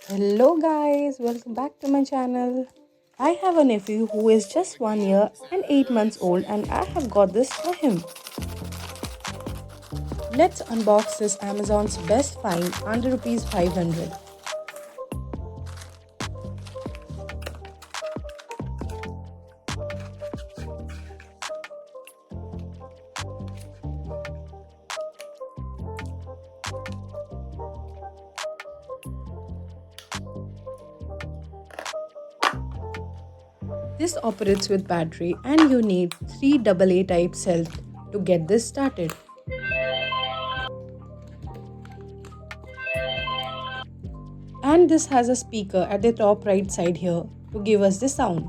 Hello guys, welcome back to my channel. I have a nephew who is just 1 year and 8 months old and I have got this for him. Let's unbox this Amazon's best find under rupees 500. This operates with battery and you need 3 AA type cells to get this started. And this has a speaker at the top right side here to give us the sound.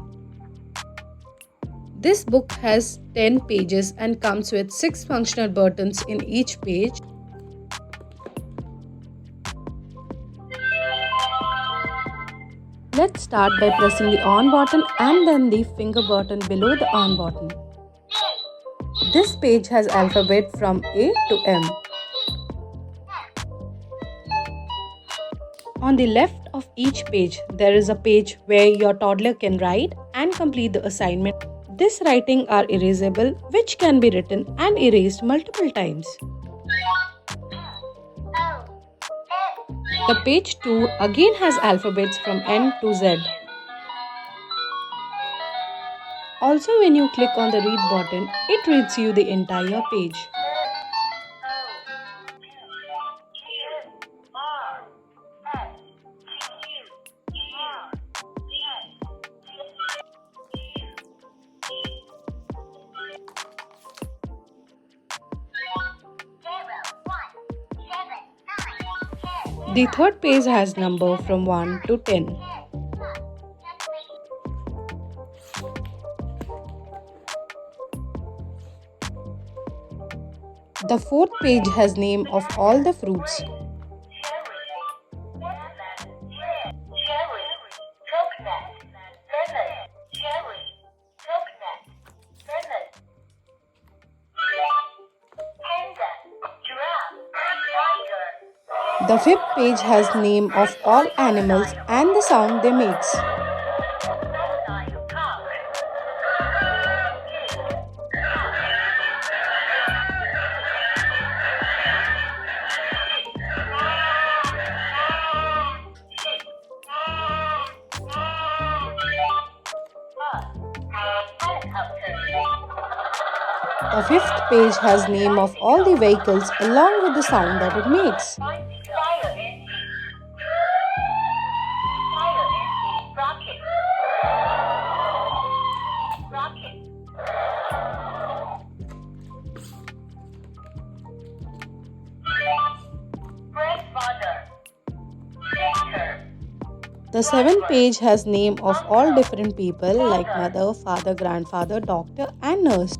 This book has 10 pages and comes with 6 functional buttons in each page. Let's start by pressing the on button and then the finger button below the on button. This page has alphabet from A to M. On the left of each page, there is a page where your toddler can write and complete the assignment. This writing are erasable, which can be written and erased multiple times. The page 2 again has alphabets from N to Z. Also, when you click on the read button, it reads you the entire page. The third page has number from 1 to 10. The fourth page has name of all the fruits. The fifth page has name of all animals and the sound they makes. The fifth page has name of all the vehicles along with the sound that it makes. The seventh page has name of all different people like mother, father, grandfather, doctor and nurse.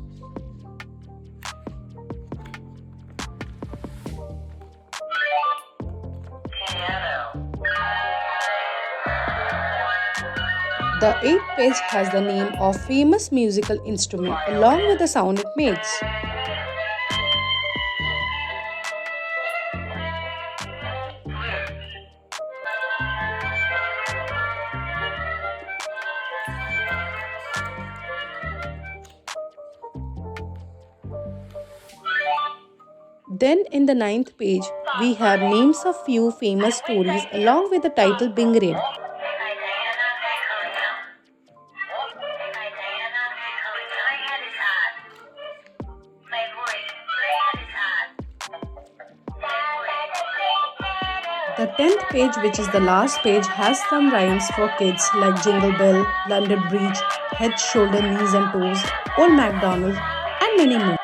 The eighth page has the name of famous musical instrument along with the sound it makes. Then in the ninth page, we have names of few famous stories along with the title being read. The 10th page, which is the last page, has some rhymes for kids like Jingle Bell, London Bridge, Head, Shoulder, Knees and Toes, Old MacDonald and many more.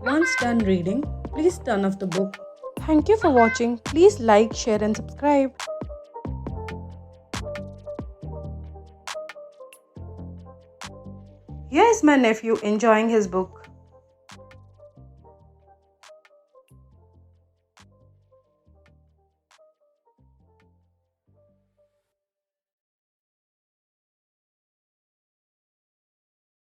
Once done reading, please turn off the book. Thank you for watching. Please like, share and subscribe. Here is my nephew enjoying his book.